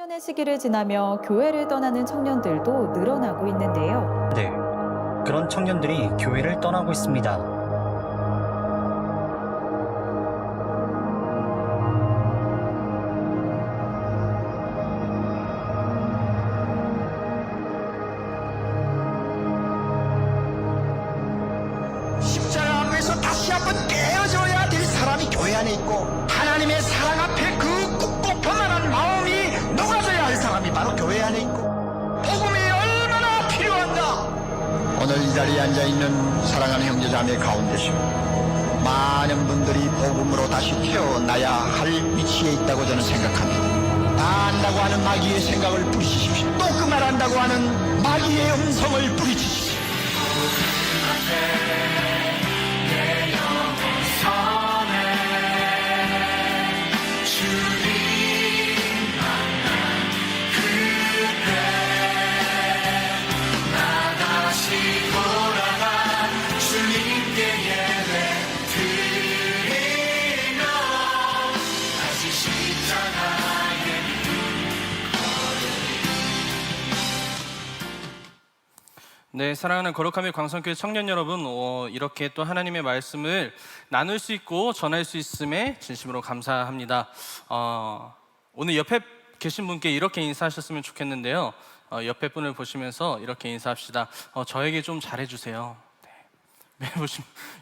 청년의 시기를 지나며 교회를 떠나는 청년들도 늘어나고 있는데요. 네, 그런 청년들이 교회를 떠나고 있습니다. 십자가 앞에서 다시 한번 깨어져야 될 사람이 교회 안에 있고, 하나님의 사랑 앞에 그 굳고 편안한 마음이 녹아져야 할 사람이 바로 교회 안에 있고, 복음이 얼마나 필요한가. 오늘 이 자리에 앉아있는 사랑하는 형제자매 가운데서 많은 분들이 복음으로 다시 태어나야 할 위치에 있다고 저는 생각합니다. 다 안다고 하는 마귀의 생각을 뿌리치십시오. 또 그 말 한다고 하는 마귀의 음성을 뿌리치십시오. 네, 사랑하는 거룩함의 광성교회 청년 여러분, 이렇게 또 하나님의 말씀을 나눌 수 있고 전할 수 있음에 진심으로 감사합니다. 오늘 옆에 계신 분께 이렇게 인사하셨으면 좋겠는데요. 옆에 분을 보시면서 이렇게 인사합시다. 저에게 좀 잘해주세요. 네.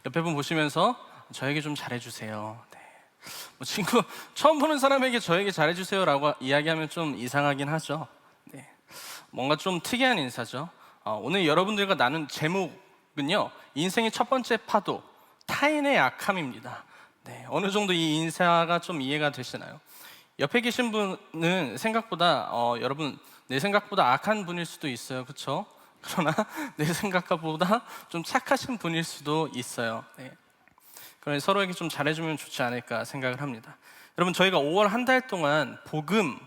옆에 분 보시면서 저에게 좀 잘해주세요. 네. 친구 처음 보는 사람에게 저에게 잘해주세요라고 이야기하면 좀 이상하긴 하죠. 네. 뭔가 좀 특이한 인사죠. 오늘 여러분들과 나눈 제목은요, 인생의 첫 번째 파도, 타인의 약함입니다. 네, 어느 정도 이 인사가 좀 이해가 되시나요? 옆에 계신 분은 생각보다 여러분 내 생각보다 악한 분일 수도 있어요, 그렇죠? 그러나 내 생각보다 좀 착하신 분일 수도 있어요. 네. 그래서 서로에게 좀 잘해주면 좋지 않을까 생각을 합니다. 여러분, 저희가 5월 한 달 동안 복음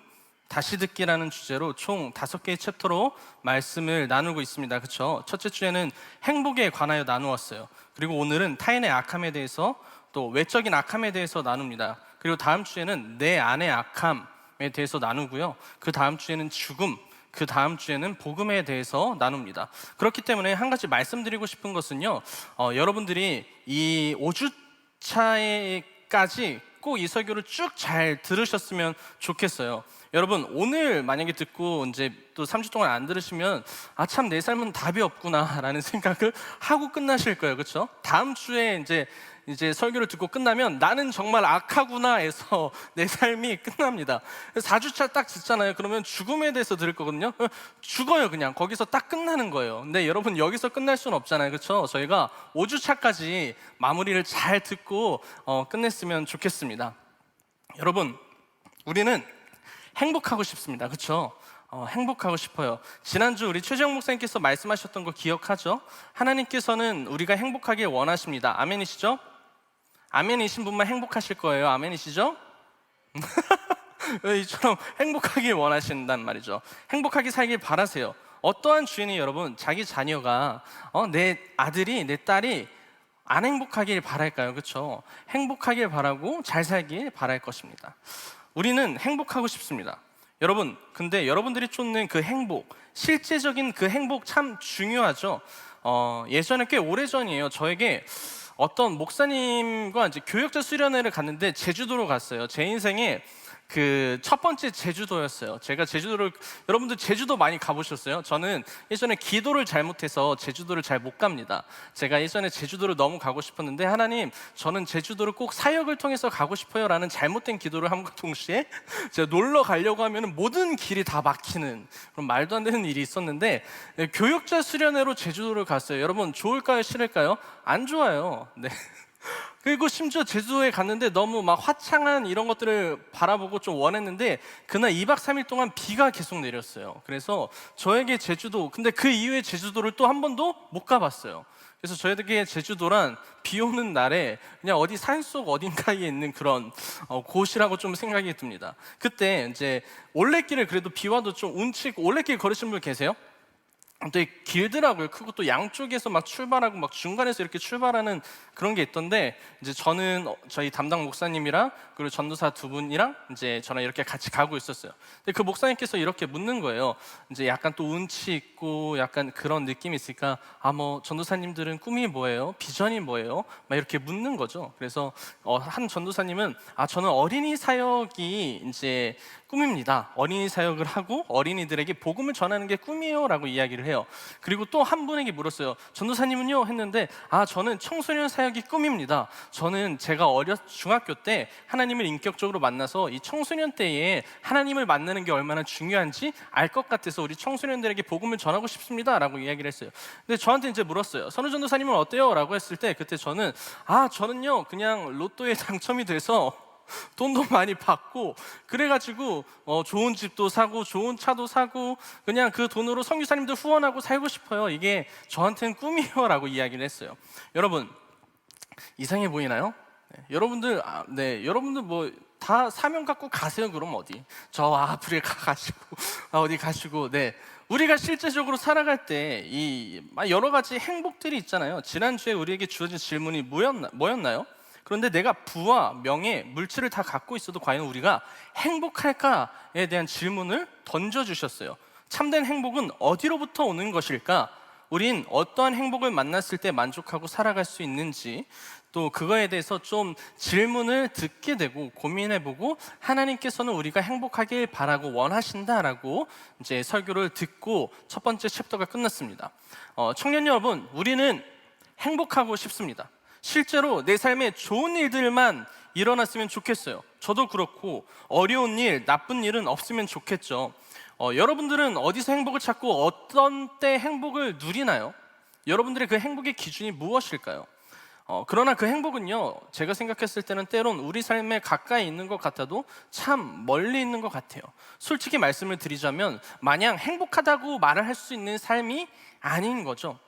다시 듣기라는 주제로 총 5개의 챕터로 말씀을 나누고 있습니다. 그렇죠? 첫째 주에는 행복에 관하여 나누었어요. 그리고 오늘은 타인의 악함에 대해서, 또 외적인 악함에 대해서 나눕니다. 그리고 다음 주에는 내 안의 악함에 대해서 나누고요. 그 다음 주에는 죽음, 그 다음 주에는 복음에 대해서 나눕니다. 그렇기 때문에 한 가지 말씀드리고 싶은 것은요, 여러분들이 이 5주차에까지 꼭 이 설교를 쭉 잘 들으셨으면 좋겠어요. 여러분, 오늘 만약에 듣고 이제 또 3주 동안 안 들으시면 참 내 삶은 답이 없구나 라는 생각을 하고 끝나실 거예요. 그렇죠? 다음 주에 이제 설교를 듣고 끝나면 나는 정말 악하구나 해서 내 삶이 끝납니다. 4주차 딱 듣잖아요. 그러면 죽음에 대해서 들을 거거든요. 죽어요. 그냥 거기서 딱 끝나는 거예요. 근데 여러분, 여기서 끝날 수는 없잖아요. 그렇죠? 저희가 5주차까지 마무리를 잘 듣고 끝냈으면 좋겠습니다. 여러분, 우리는 행복하고 싶습니다. 그렇죠? 행복하고 싶어요. 지난주 우리 최재형 목사님께서 말씀하셨던 거 기억하죠? 하나님께서는 우리가 행복하길 원하십니다. 아멘이시죠? 아멘이신 분만 행복하실 거예요. 아멘이시죠? 이처럼 행복하길 원하신단 말이죠. 행복하게 살길 바라세요. 어떠한 주인이 여러분 자기 자녀가 내 아들이, 내 딸이 안 행복하길 바랄까요? 그렇죠? 행복하길 바라고 잘 살길 바랄 것입니다. 우리는 행복하고 싶습니다. 여러분, 근데 여러분들이 쫓는 그 행복, 실제적인 그 행복 참 중요하죠. 예전에 꽤 오래전이에요. 저에게 어떤 목사님과 이제 교역자 수련회를 갔는데 제주도로 갔어요. 제 인생에 그 첫 번째 제주도였어요. 제가 제주도를, 여러분들 제주도 많이 가보셨어요? 저는 예전에 기도를 잘못해서 제주도를 잘 못 갑니다. 제가 예전에 제주도를 너무 가고 싶었는데, 하나님, 저는 제주도를 꼭 사역을 통해서 가고 싶어요 라는 잘못된 기도를 함과 동시에 제가 놀러 가려고 하면 모든 길이 다 막히는 그런 말도 안 되는 일이 있었는데, 교역자 수련회로 제주도를 갔어요. 여러분, 좋을까요? 싫을까요? 안 좋아요. 네. 그리고 심지어 제주도에 갔는데 너무 막 화창한 이런 것들을 바라보고 좀 원했는데, 그날 2박 3일 동안 비가 계속 내렸어요. 그래서 저에게 제주도, 근데 그 이후에 제주도를 또 한 번도 못 가봤어요. 그래서 저에게 제주도란 비 오는 날에 그냥 어디 산속 어딘가에 있는 그런 곳이라고 좀 생각이 듭니다. 그때 이제 올레길을, 그래도 비 와도 좀 운치고 올레길 걸으신 분 계세요? 되게 길더라고요. 크고 또 양쪽에서 막 출발하고 막 중간에서 이렇게 출발하는 그런 게 있던데, 이제 저는 저희 담당 목사님이랑 그리고 전도사 두 분이랑 이제 저랑 이렇게 같이 가고 있었어요. 근데 그 목사님께서 이렇게 묻는 거예요. 이제 약간 또 운치 있고 약간 그런 느낌이 있으니까, 뭐 전도사님들은 꿈이 뭐예요? 비전이 뭐예요? 막 이렇게 묻는 거죠. 그래서 한 전도사님은 저는 어린이 사역이 이제 꿈입니다. 어린이 사역을 하고 어린이들에게 복음을 전하는 게 꿈이에요라고 이야기를 해요. 그리고 또 한 분에게 물었어요. 전도사님은요? 했는데 저는 청소년 사역이 꿈입니다. 저는 제가 중학교 때 하나님을 인격적으로 만나서 이 청소년 때에 하나님을 만나는 게 얼마나 중요한지 알 것 같아서 우리 청소년들에게 복음을 전하고 싶습니다 라고 이야기를 했어요. 근데 저한테 이제 물었어요. 선우 전도사님은 어때요? 라고 했을 때 그때 저는요 그냥 로또에 당첨이 돼서 돈도 많이 받고 그래가지고 좋은 집도 사고 좋은 차도 사고 그냥 그 돈으로 선교사님들 후원하고 살고 싶어요. 이게 저한테는 꿈이에요 라고 이야기를 했어요. 여러분, 이상해 보이나요? 여러분들 여러분들 뭐 다 사명 갖고 가세요. 그럼 어디 저 아프리카 가시고 어디 가시고. 우리가 실제적으로 살아갈 때 이 여러 가지 행복들이 있잖아요. 지난주에 우리에게 주어진 질문이 뭐였나요? 그런데 내가 부와 명예, 물질을 다 갖고 있어도 과연 우리가 행복할까에 대한 질문을 던져주셨어요. 참된 행복은 어디로부터 오는 것일까? 우린 어떠한 행복을 만났을 때 만족하고 살아갈 수 있는지, 또 그거에 대해서 좀 질문을 듣게 되고 고민해보고, 하나님께서는 우리가 행복하길 바라고 원하신다라고 이제 설교를 듣고 첫 번째 챕터가 끝났습니다. 청년 여러분, 우리는 행복하고 싶습니다. 실제로 내 삶에 좋은 일들만 일어났으면 좋겠어요. 저도 그렇고 어려운 일, 나쁜 일은 없으면 좋겠죠. 여러분들은 어디서 행복을 찾고 어떤 때 행복을 누리나요? 여러분들의 그 행복의 기준이 무엇일까요? 그러나 그 행복은요, 제가 생각했을 때는 때론 우리 삶에 가까이 있는 것 같아도 참 멀리 있는 것 같아요. 솔직히 말씀을 드리자면 마냥 행복하다고 말을 할 수 있는 삶이 아닌 거죠.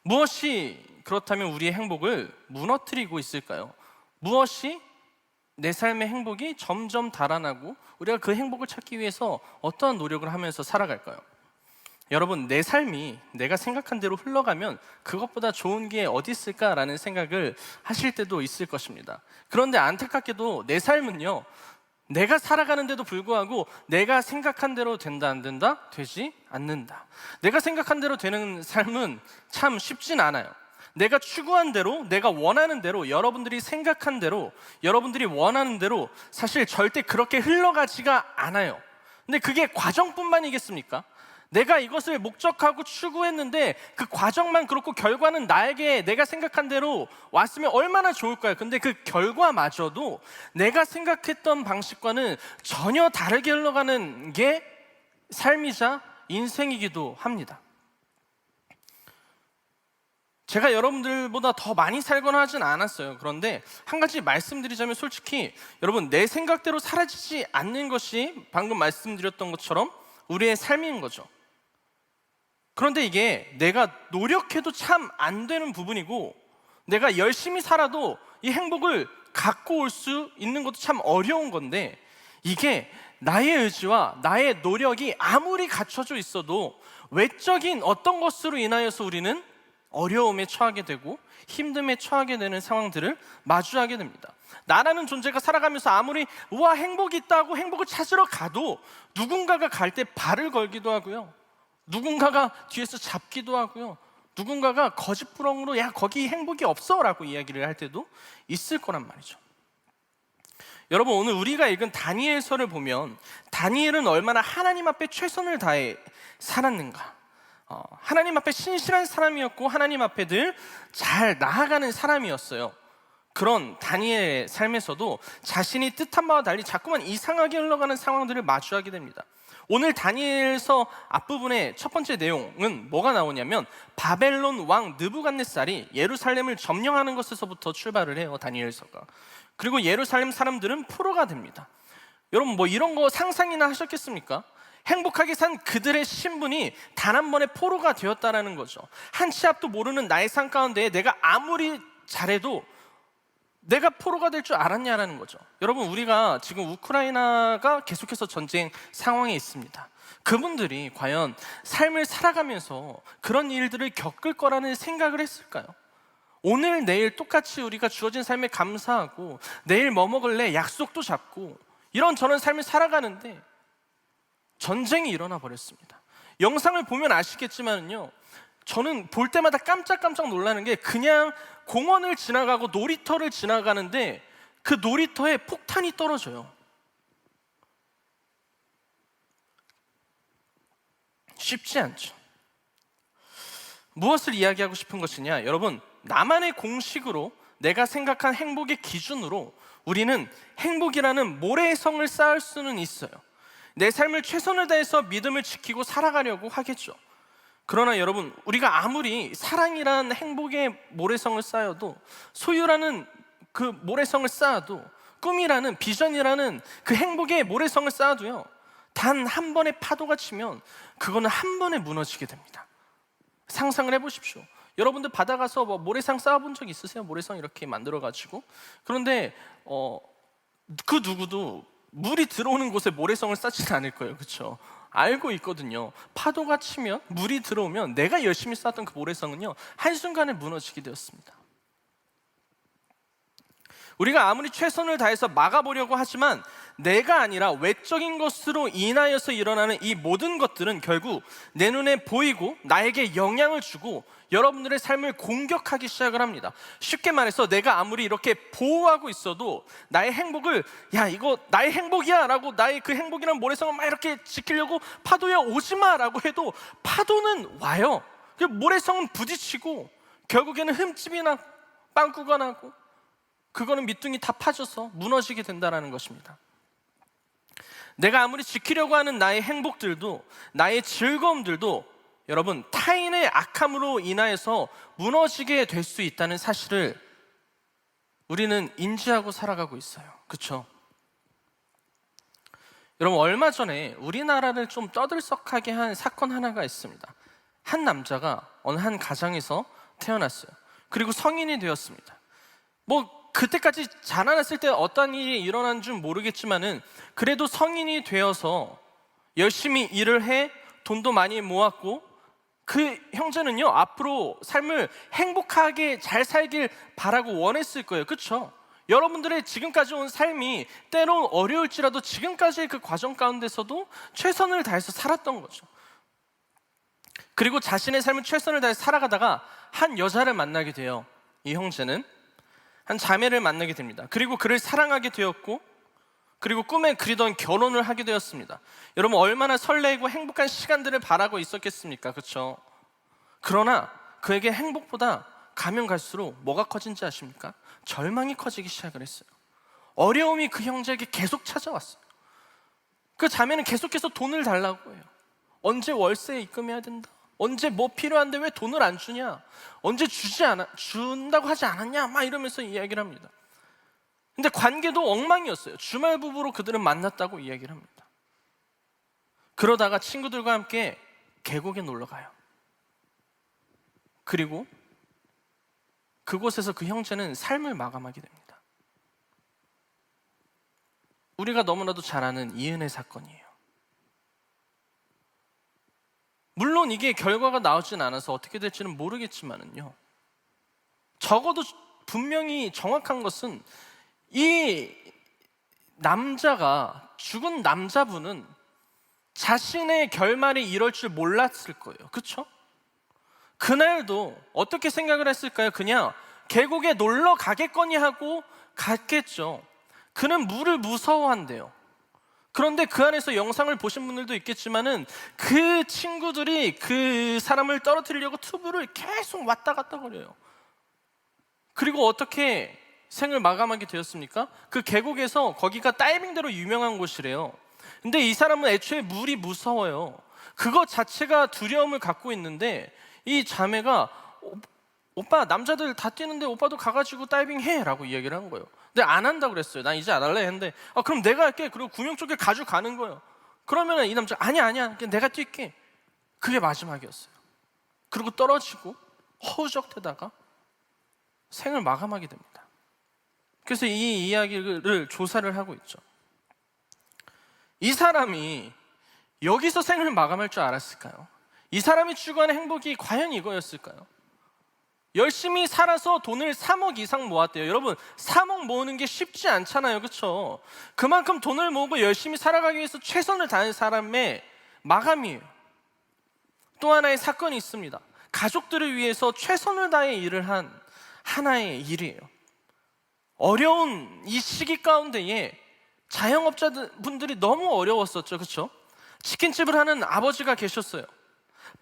무엇이 그렇다면 우리의 행복을 무너뜨리고 있을까요? 무엇이 내 삶의 행복이 점점 달아나고 우리가 그 행복을 찾기 위해서 어떠한 노력을 하면서 살아갈까요? 여러분, 내 삶이 내가 생각한 대로 흘러가면 그것보다 좋은 게 어디 있을까라는 생각을 하실 때도 있을 것입니다. 그런데 안타깝게도 내 삶은요, 내가 살아가는데도 불구하고 내가 생각한 대로 된다 안 된다? 되지 않는다. 내가 생각한 대로 되는 삶은 참 쉽진 않아요. 내가 추구한 대로, 내가 원하는 대로, 여러분들이 생각한 대로, 여러분들이 원하는 대로 사실 절대 그렇게 흘러가지가 않아요. 근데 그게 과정뿐만이겠습니까? 내가 이것을 목적하고 추구했는데 그 과정만 그렇고 결과는 나에게 내가 생각한 대로 왔으면 얼마나 좋을까요? 근데 그 결과마저도 내가 생각했던 방식과는 전혀 다르게 흘러가는 게 삶이자 인생이기도 합니다. 제가 여러분들보다 더 많이 살거나 하진 않았어요. 그런데 한 가지 말씀드리자면, 솔직히 여러분, 내 생각대로 사라지지 않는 것이 방금 말씀드렸던 것처럼 우리의 삶인 거죠. 그런데 이게 내가 노력해도 참 안 되는 부분이고, 내가 열심히 살아도 이 행복을 갖고 올 수 있는 것도 참 어려운 건데, 이게 나의 의지와 나의 노력이 아무리 갖춰져 있어도 외적인 어떤 것으로 인하여서 우리는 어려움에 처하게 되고 힘듦에 처하게 되는 상황들을 마주하게 됩니다. 나라는 존재가 살아가면서 아무리 우와 행복이 있다고 행복을 찾으러 가도 누군가가 갈 때 발을 걸기도 하고요, 누군가가 뒤에서 잡기도 하고요, 누군가가 거짓부렁으로 야 거기 행복이 없어 라고 이야기를 할 때도 있을 거란 말이죠. 여러분, 오늘 우리가 읽은 다니엘서를 보면 다니엘은 얼마나 하나님 앞에 최선을 다해 살았는가, 하나님 앞에 신실한 사람이었고 하나님 앞에 늘 잘 나아가는 사람이었어요. 그런 다니엘의 삶에서도 자신이 뜻한 바와 달리 자꾸만 이상하게 흘러가는 상황들을 마주하게 됩니다. 오늘 다니엘서 앞부분의 첫 번째 내용은 뭐가 나오냐면, 바벨론 왕 느부갓네살이 예루살렘을 점령하는 것에서부터 출발을 해요, 다니엘서가. 그리고 예루살렘 사람들은 포로가 됩니다. 여러분, 뭐 이런 거 상상이나 하셨겠습니까? 행복하게 산 그들의 신분이 단 한 번에 포로가 되었다라는 거죠. 한 치 앞도 모르는 나의 삶 가운데 내가 아무리 잘해도 내가 포로가 될 줄 알았냐라는 거죠. 여러분, 우리가 지금 우크라이나가 계속해서 전쟁 상황에 있습니다. 그분들이 과연 삶을 살아가면서 그런 일들을 겪을 거라는 생각을 했을까요? 오늘 내일 똑같이 우리가 주어진 삶에 감사하고 내일 뭐 먹을래 약속도 잡고 이런 저런 삶을 살아가는데 전쟁이 일어나 버렸습니다. 영상을 보면 아시겠지만요, 저는 볼 때마다 깜짝깜짝 놀라는 게 그냥 공원을 지나가고 놀이터를 지나가는데 그 놀이터에 폭탄이 떨어져요. 쉽지 않죠. 무엇을 이야기하고 싶은 것이냐, 여러분, 나만의 공식으로 내가 생각한 행복의 기준으로 우리는 행복이라는 모래성을 쌓을 수는 있어요. 내 삶을 최선을 다해서 믿음을 지키고 살아가려고 하겠죠. 그러나 여러분, 우리가 아무리 사랑이란 행복의 모래성을 쌓아도, 소유라는 그 모래성을 쌓아도, 꿈이라는, 비전이라는 그 행복의 모래성을 쌓아도요, 단 한 번의 파도가 치면 그거는 한 번에 무너지게 됩니다. 상상을 해보십시오. 여러분들 바다 가서 뭐 모래성 쌓아본 적 있으세요? 모래성 이렇게 만들어가지고. 그런데 그 누구도 물이 들어오는 곳에 모래성을 쌓지는 않을 거예요, 그렇죠? 알고 있거든요. 파도가 치면, 물이 들어오면 내가 열심히 쌓았던 그 모래성은요, 한순간에 무너지게 되었습니다. 우리가 아무리 최선을 다해서 막아보려고 하지만 내가 아니라 외적인 것으로 인하여서 일어나는 이 모든 것들은 결국 내 눈에 보이고 나에게 영향을 주고 여러분들의 삶을 공격하기 시작을 합니다. 쉽게 말해서 내가 아무리 이렇게 보호하고 있어도 나의 행복을, 야 이거 나의 행복이야 라고 나의 그 행복이라는 모래성을 막 이렇게 지키려고 파도야 오지마 라고 해도 파도는 와요. 그 모래성은 부딪히고 결국에는 흠집이 나고 빵꾸가 나고 그거는 밑둥이 다 파져서 무너지게 된다는 것입니다. 내가 아무리 지키려고 하는 나의 행복들도, 나의 즐거움들도 여러분, 타인의 악함으로 인하여서 무너지게 될 수 있다는 사실을 우리는 인지하고 살아가고 있어요. 그렇죠? 여러분, 얼마 전에 우리나라를 좀 떠들썩하게 한 사건 하나가 있습니다. 한 남자가 어느 한 가정에서 태어났어요. 그리고 성인이 되었습니다. 그때까지 자라났을 때 어떤 일이 일어난 줄 모르겠지만은 그래도 성인이 되어서 열심히 일을 해 돈도 많이 모았고 그 형제는요, 앞으로 삶을 행복하게 잘 살길 바라고 원했을 거예요. 그렇죠? 여러분들의 지금까지 온 삶이 때론 어려울지라도 지금까지의 그 과정 가운데서도 최선을 다해서 살았던 거죠. 그리고 자신의 삶을 최선을 다해서 살아가다가 한 여자를 만나게 돼요. 이 형제는 한 자매를 만나게 됩니다. 그리고 그를 사랑하게 되었고, 그리고 꿈에 그리던 결혼을 하게 되었습니다. 여러분, 얼마나 설레고 행복한 시간들을 바라고 있었겠습니까? 그렇죠? 그러나 그에게 행복보다 가면 갈수록 뭐가 커진지 아십니까? 절망이 커지기 시작을 했어요. 어려움이 그 형제에게 계속 찾아왔어요. 그 자매는 계속해서 돈을 달라고 해요. 언제 월세 입금해야 된다, 언제 뭐 필요한데 왜 돈을 안 주냐, 언제 준다고 하지 않았냐, 막 이러면서 이야기를 합니다. 근데 관계도 엉망이었어요. 주말 부부로 그들은 만났다고 이야기를 합니다. 그러다가 친구들과 함께 계곡에 놀러 가요. 그리고 그곳에서 그 형제는 삶을 마감하게 됩니다. 우리가 너무나도 잘 아는 이은혜 사건이에요. 물론 이게 결과가 나오진 않아서 어떻게 될지는 모르겠지만은요, 적어도 분명히 정확한 것은 이 남자가, 죽은 남자분은 자신의 결말이 이럴 줄 몰랐을 거예요. 그렇죠? 그날도 어떻게 생각을 했을까요? 그냥 계곡에 놀러 가겠거니 하고 갔겠죠. 그는 물을 무서워한대요. 그런데 그 안에서 영상을 보신 분들도 있겠지만은 그 친구들이 그 사람을 떨어뜨리려고 튜브를 계속 왔다 갔다 거려요. 그리고 어떻게 생을 마감하게 되었습니까? 그 계곡에서, 거기가 다이빙대로 유명한 곳이래요. 근데 이 사람은 애초에 물이 무서워요. 그것 자체가 두려움을 갖고 있는데 이 자매가 오빠 남자들 다 뛰는데 오빠도 가가지고 다이빙 해 라고 이야기를 한 거예요. 근데 안 한다고 그랬어요. 난 이제 안 할래 했는데 그럼 내가 할게. 그리고 구명 쪽에 가져가는 거예요. 그러면 이 남자가 아니야 그냥 내가 뛸게. 그게 마지막이었어요. 그리고 떨어지고 허우적대다가 생을 마감하게 됩니다. 그래서 이 이야기를 조사를 하고 있죠. 이 사람이 여기서 생을 마감할 줄 알았을까요? 이 사람이 추구하는 행복이 과연 이거였을까요? 열심히 살아서 돈을 3억 이상 모았대요. 여러분, 3억 모으는 게 쉽지 않잖아요, 그렇죠? 그만큼 돈을 모으고 열심히 살아가기 위해서 최선을 다하는 사람의 마감이에요. 또 하나의 사건이 있습니다. 가족들을 위해서 최선을 다해 일을 한 하나의 일이에요. 어려운 이 시기 가운데에 자영업자분들이 너무 어려웠었죠, 그렇죠? 치킨집을 하는 아버지가 계셨어요.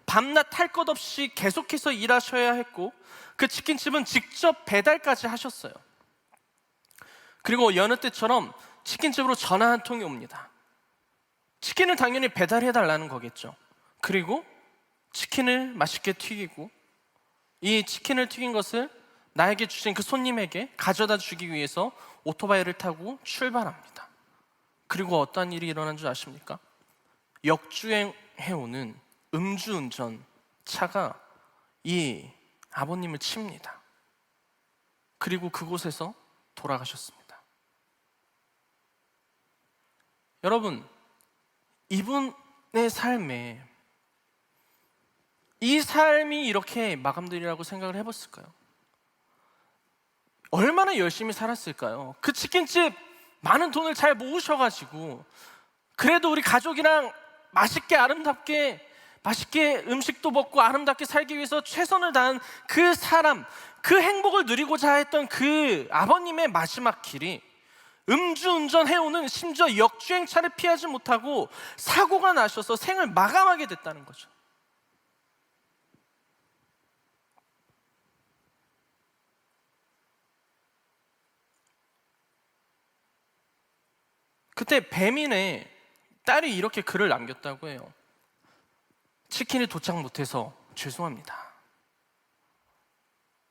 밤낮 할 것 없이 계속해서 일하셔야 했고, 그 치킨집은 직접 배달까지 하셨어요. 그리고 여느 때처럼 치킨집으로 전화 한 통이 옵니다. 치킨을 당연히 배달해달라는 거겠죠. 그리고 치킨을 맛있게 튀기고, 이 치킨을 튀긴 것을 나에게 주신 그 손님에게 가져다 주기 위해서 오토바이를 타고 출발합니다. 그리고 어떤 일이 일어난 줄 아십니까? 역주행해오는 음주운전 차가 이 아버님을 칩니다. 그리고 그곳에서 돌아가셨습니다. 여러분, 이분의 삶에 이 삶이 이렇게 마감되리라고 생각을 해봤을까요? 얼마나 열심히 살았을까요? 그 치킨집 많은 돈을 잘 모으셔가지고 그래도 우리 가족이랑 맛있게 아름답게 맛있게 음식도 먹고 아름답게 살기 위해서 최선을 다한 그 사람, 그 행복을 누리고자 했던 그 아버님의 마지막 길이 음주운전 해오는, 심지어 역주행차를 피하지 못하고 사고가 나셔서 생을 마감하게 됐다는 거죠. 그때 배민의 딸이 이렇게 글을 남겼다고 해요. 치킨이 도착 못해서 죄송합니다.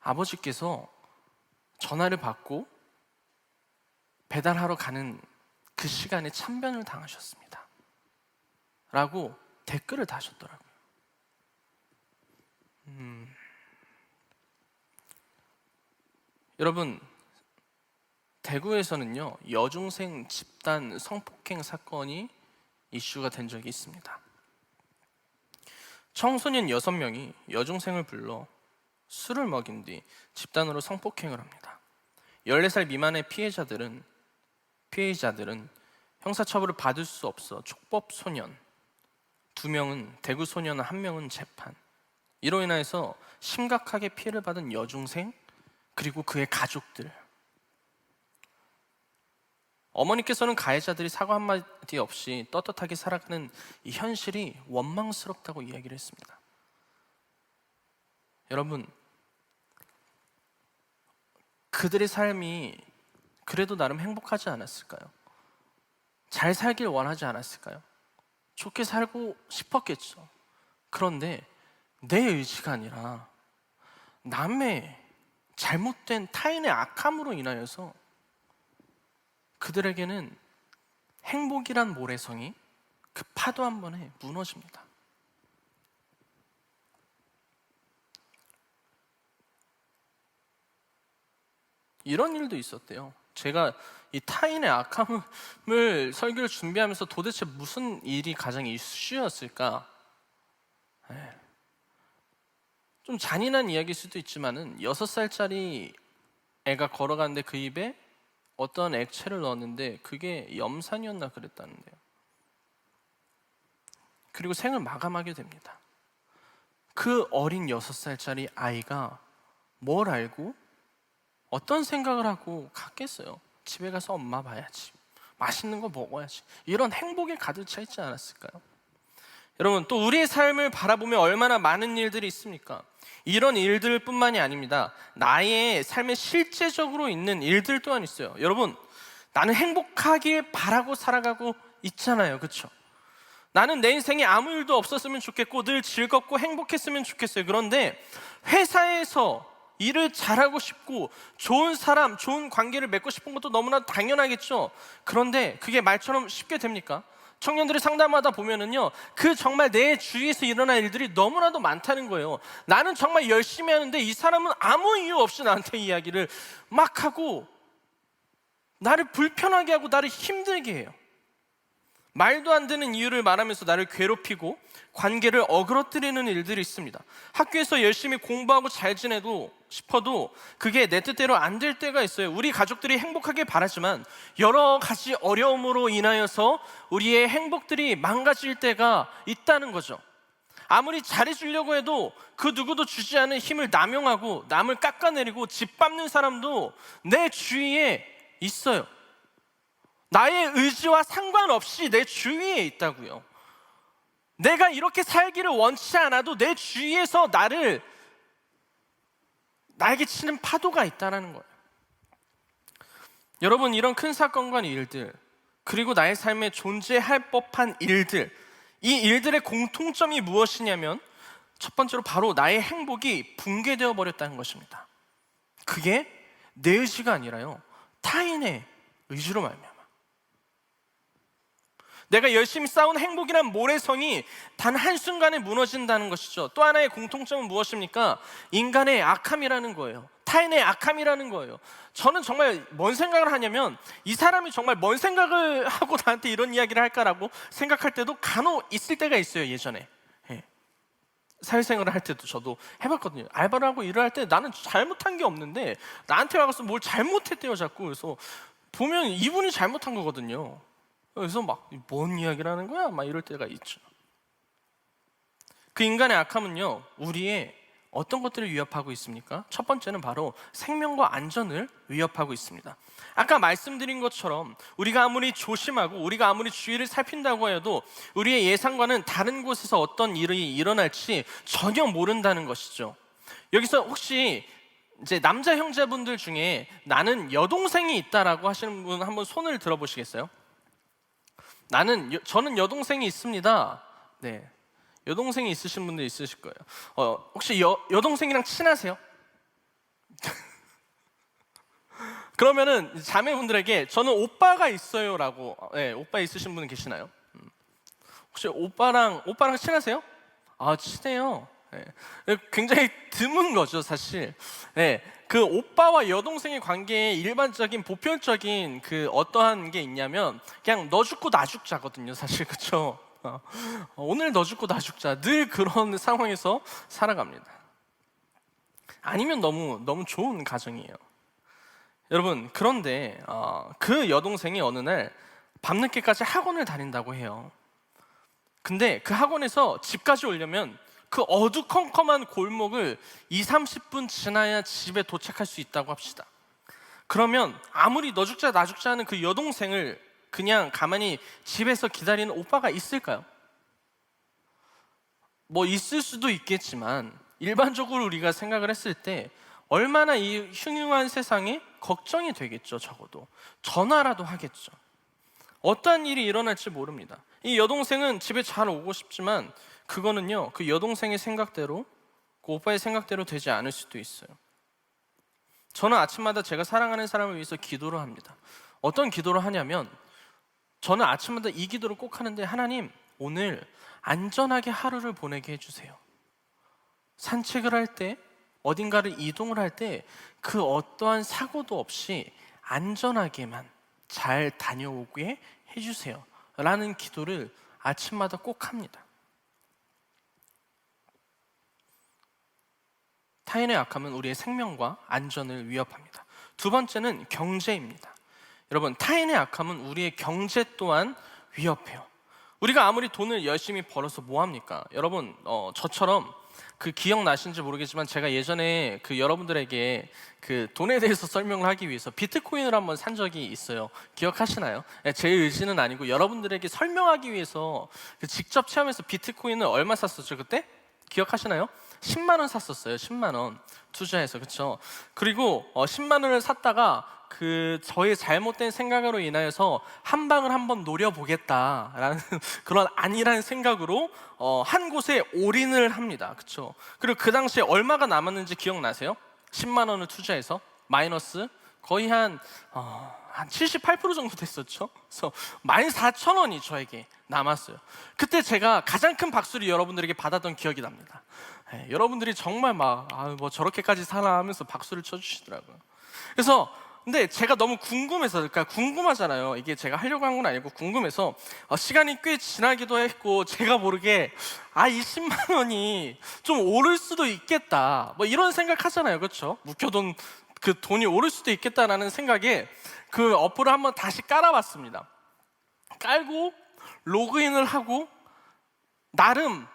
아버지께서 전화를 받고 배달하러 가는 그 시간에 참변을 당하셨습니다. 라고 댓글을 다셨더라고요. 여러분, 대구에서는요, 여중생 집단 성폭행 사건이 이슈가 된 적이 있습니다. 청소년 6명이 여중생을 불러 술을 먹인 뒤 집단으로 성폭행을 합니다. 14살 미만의 피해자들은 형사처벌을 받을 수 없어 촉법소년 2명은 대구소년 1명은 재판. 이로 인해서 심각하게 피해를 받은 여중생 그리고 그의 가족들, 어머니께서는 가해자들이 사과 한마디 없이 떳떳하게 살아가는 이 현실이 원망스럽다고 이야기를 했습니다. 여러분, 그들의 삶이 그래도 나름 행복하지 않았을까요? 잘 살길 원하지 않았을까요? 좋게 살고 싶었겠죠. 그런데 내 의지가 아니라 남의 잘못된 타인의 악함으로 인하여서 그들에게는 행복이란 모래성이 그 파도 한 번에 무너집니다. 이런 일도 있었대요. 제가 이 타인의 악함을 설교를 준비하면서 도대체 무슨 일이 가장 이슈였을까? 좀 잔인한 이야기일 수도 있지만은 6살짜리 애가 걸어가는데 그 입에 어떤 액체를 넣었는데 그게 염산이었나 그랬다는데요. 그리고 생을 마감하게 됩니다. 그 어린 6살짜리 아이가 뭘 알고 어떤 생각을 하고 갔겠어요? 집에 가서 엄마 봐야지, 맛있는 거 먹어야지, 이런 행복에 가득 차 있지 않았을까요? 여러분, 또 우리의 삶을 바라보면 얼마나 많은 일들이 있습니까? 이런 일들뿐만이 아닙니다. 나의 삶에 실제적으로 있는 일들 또한 있어요. 여러분, 나는 행복하길 바라고 살아가고 있잖아요, 그렇죠? 나는 내 인생에 아무 일도 없었으면 좋겠고 늘 즐겁고 행복했으면 좋겠어요. 그런데 회사에서 일을 잘하고 싶고 좋은 사람, 좋은 관계를 맺고 싶은 것도 너무나 당연하겠죠. 그런데 그게 말처럼 쉽게 됩니까? 청년들이 상담하다 보면은요, 그 정말 내 주위에서 일어난 일들이 너무나도 많다는 거예요. 나는 정말 열심히 하는데 이 사람은 아무 이유 없이 나한테 이야기를 막 하고 나를 불편하게 하고 나를 힘들게 해요. 말도 안 되는 이유를 말하면서 나를 괴롭히고 관계를 어그러뜨리는 일들이 있습니다. 학교에서 열심히 공부하고 잘 지내도 싶어도 그게 내 뜻대로 안 될 때가 있어요. 우리 가족들이 행복하길 바라지만 여러 가지 어려움으로 인하여서 우리의 행복들이 망가질 때가 있다는 거죠. 아무리 잘해주려고 해도 그 누구도 주지 않은 힘을 남용하고 남을 깎아내리고 짓밟는 사람도 내 주위에 있어요. 나의 의지와 상관없이 내 주위에 있다고요. 내가 이렇게 살기를 원치 않아도 내 주위에서 나에게 치는 파도가 있다는 거예요. 여러분, 이런 큰 사건과 일들, 그리고 나의 삶에 존재할 법한 일들, 이 일들의 공통점이 무엇이냐면 첫 번째로 바로 나의 행복이 붕괴되어 버렸다는 것입니다. 그게 내 의지가 아니라요, 타인의 의지로 말미암아. 내가 열심히 쌓은 행복이란 모래성이 단 한순간에 무너진다는 것이죠. 또 하나의 공통점은 무엇입니까? 인간의 악함이라는 거예요. 타인의 악함이라는 거예요. 저는 정말 뭔 생각을 하냐면 이 사람이 정말 뭔 생각을 하고 나한테 이런 이야기를 할까라고 생각할 때도 간혹 있을 때가 있어요. 예전에 사회생활을 할 때도 저도 해봤거든요. 알바를 하고 일을 할 때 나는 잘못한 게 없는데 나한테 와서 뭘 잘못했대요 자꾸. 그래서 보면 이분이 잘못한 거거든요. 그래서 막 뭔 이야기를 하는 거야? 막 이럴 때가 있죠. 그 인간의 악함은요, 우리의 어떤 것들을 위협하고 있습니까? 첫 번째는 바로 생명과 안전을 위협하고 있습니다. 아까 말씀드린 것처럼 우리가 아무리 조심하고 우리가 아무리 주위를 살핀다고 해도 우리의 예상과는 다른 곳에서 어떤 일이 일어날지 전혀 모른다는 것이죠. 여기서 혹시 이제 남자 형제분들 중에 나는 여동생이 있다라고 하시는 분 한번 손을 들어보시겠어요? 저는 여동생이 있습니다. 네, 여동생이 있으신 분들 있으실 거예요. 혹시 여동생이랑 친하세요? 그러면은 자매분들에게 저는 오빠가 있어요라고, 네, 오빠 있으신 분 계시나요? 혹시 오빠랑 친하세요? 아, 친해요. 네. 굉장히 드문 거죠, 사실. 네, 그 오빠와 여동생의 관계의 일반적인 보편적인 그 어떠한 게 있냐면 그냥 너 죽고 나 죽자거든요, 사실. 그렇죠? 오늘 너 죽고 나 죽자, 늘 그런 상황에서 살아갑니다. 아니면 너무 좋은 가정이에요. 여러분, 그런데 그 여동생이 어느 날 밤늦게까지 학원을 다닌다고 해요. 근데 그 학원에서 집까지 오려면 그 어두컴컴한 골목을 20-30분 지나야 집에 도착할 수 있다고 합시다. 그러면 아무리 너 죽자 나 죽자 하는 그 여동생을 그냥 가만히 집에서 기다리는 오빠가 있을까요? 뭐 있을 수도 있겠지만 일반적으로 우리가 생각을 했을 때 얼마나 이 흉흉한 세상에 걱정이 되겠죠. 적어도 전화라도 하겠죠. 어떠한 일이 일어날지 모릅니다. 이 여동생은 집에 잘 오고 싶지만 그거는요, 그 여동생의 생각대로, 그 오빠의 생각대로 되지 않을 수도 있어요. 저는 아침마다 제가 사랑하는 사람을 위해서 기도를 합니다. 어떤 기도를 하냐면 저는 아침마다 이 기도를 꼭 하는데, 하나님, 오늘 안전하게 하루를 보내게 해주세요. 산책을 할 때, 어딘가를 이동을 할 때 그 어떠한 사고도 없이 안전하게만 잘 다녀오게 해주세요 라는 기도를 아침마다 꼭 합니다. 타인의 악함은 우리의 생명과 안전을 위협합니다. 두 번째는 경제입니다. 여러분, 타인의 악함은 우리의 경제 또한 위협해요. 우리가 아무리 돈을 열심히 벌어서 뭐 합니까? 여러분, 저처럼 그 기억나신지 모르겠지만 제가 예전에 그 여러분들에게 그 돈에 대해서 설명을 하기 위해서 비트코인을 한번 산 적이 있어요. 기억하시나요? 제 의지는 아니고 여러분들에게 설명하기 위해서 직접 체험해서 비트코인을 얼마 샀었죠 그때? 기억하시나요? 10만 원 샀었어요. 10만 원 투자해서. 그렇죠? 그리고 10만 원을 샀다가 그 저의 잘못된 생각으로 인하여서 한 방을 한번 노려보겠다라는 그런 안일한 생각으로 한 곳에 올인을 합니다. 그렇죠? 그리고 그 당시에 얼마가 남았는지 기억나세요? 10만 원을 투자해서 마이너스 거의 한 78% 정도 됐었죠. 그래서 14,000원이 저에게 남았어요. 그때 제가 가장 큰 박수를 여러분들에게 받았던 기억이 납니다. 여러분들이 정말 막 뭐 저렇게까지 사나 하면서 박수를 쳐주시더라고요. 그래서 근데 제가 너무 궁금해서, 그러니까 궁금하잖아요. 이게 제가 하려고 한 건 아니고 궁금해서 시간이 꽤 지나기도 했고 제가 모르게 이 10만 원이 좀 오를 수도 있겠다, 뭐 이런 생각하잖아요, 그렇죠? 묵혀둔 그 돈이 오를 수도 있겠다라는 생각에 그 어플을 한번 다시 깔아봤습니다. 깔고 로그인을 하고 나름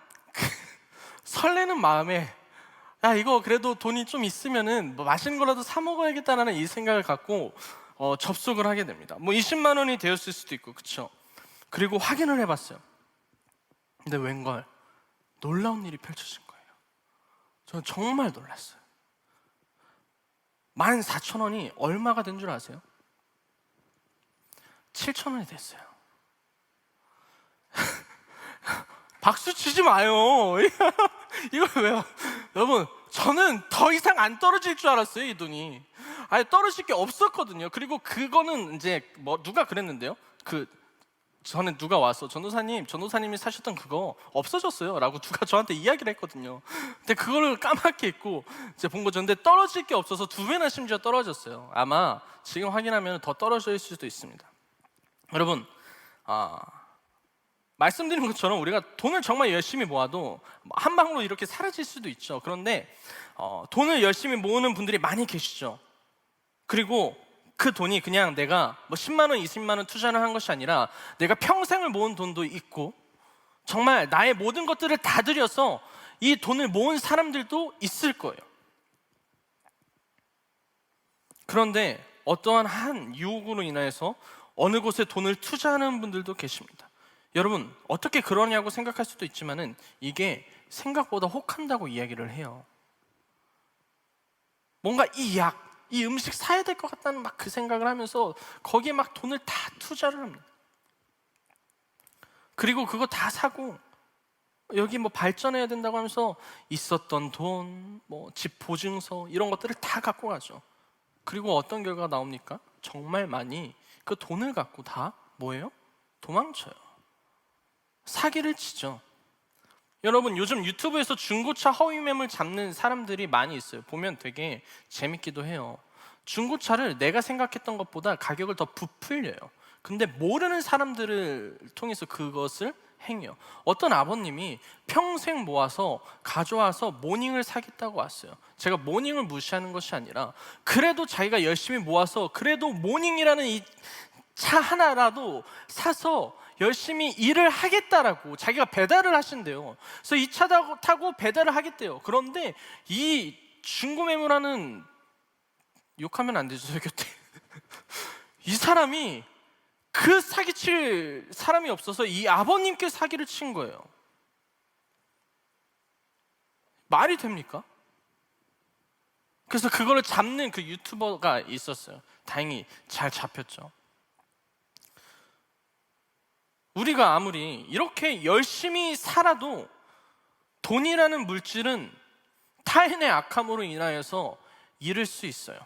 설레는 마음에 이거 그래도 돈이 좀 있으면은 뭐 맛있는 거라도 사 먹어야겠다라는 이 생각을 갖고 접속을 하게 됩니다. 뭐 20만 원이 되었을 수도 있고, 그렇죠? 그리고 확인을 해봤어요. 근데 웬걸 놀라운 일이 펼쳐진 거예요. 저는 정말 놀랐어요. 14,000원이 얼마가 된 줄 아세요? 7,000원이 됐어요. 박수 치지 마요. 이거 왜요? 여러분, 저는 더 이상 안 떨어질 줄 알았어요, 이 돈이. 떨어질 게 없었거든요. 그리고 그거는 이제 뭐 누가 그랬는데요. 전에 누가 와서 전도사님이 사셨던 그거 없어졌어요 라고 누가 저한테 이야기를 했거든요. 근데 그거를 까맣게 잊고 이제 본 거죠. 근데 떨어질 게 없어서 2배나 심지어 떨어졌어요. 아마 지금 확인하면 더 떨어져 있을 수도 있습니다. 여러분, 말씀드린 것처럼 우리가 돈을 정말 열심히 모아도 한 방으로 이렇게 사라질 수도 있죠. 그런데 돈을 열심히 모으는 분들이 많이 계시죠. 그리고 그 돈이 그냥 내가 뭐 10만 원, 20만 원 투자를 한 것이 아니라 내가 평생을 모은 돈도 있고 정말 나의 모든 것들을 다 들여서 이 돈을 모은 사람들도 있을 거예요. 그런데 어떠한 한 유혹으로 인하여서 어느 곳에 돈을 투자하는 분들도 계십니다. 여러분, 어떻게 그러냐고 생각할 수도 있지만은 이게 생각보다 혹한다고 이야기를 해요. 뭔가 이 음식 사야 될 것 같다는 막 그 생각을 하면서 거기에 막 돈을 다 투자를 합니다. 그리고 그거 다 사고 여기 뭐 발전해야 된다고 하면서 있었던 돈, 뭐 집 보증서 이런 것들을 다 갖고 가죠. 그리고 어떤 결과가 나옵니까? 정말 많이 그 돈을 갖고 다 뭐예요? 도망쳐요. 사기를 치죠. 여러분, 요즘 유튜브에서 중고차 허위 매물 잡는 사람들이 많이 있어요. 보면 되게 재밌기도 해요. 중고차를 내가 생각했던 것보다 가격을 더 부풀려요. 근데 모르는 사람들을 통해서 그것을 행해요. 어떤 아버님이 평생 모아서 가져와서 모닝을 사겠다고 왔어요. 제가 모닝을 무시하는 것이 아니라 그래도 자기가 열심히 모아서 그래도 모닝이라는 이 차 하나라도 사서 열심히 일을 하겠다라고 자기가 배달을 하신대요. 그래서 이 차 타고 배달을 하겠대요. 그런데 이 중고매물하는, 욕하면 안 되죠, 저 곁에. 이 사람이 그 사기칠 사람이 없어서 이 아버님께 사기를 친 거예요. 말이 됩니까? 그래서 그거를 잡는 그 유튜버가 있었어요. 다행히 잘 잡혔죠. 우리가 아무리 이렇게 열심히 살아도 돈이라는 물질은 타인의 악함으로 인하여서 잃을 수 있어요.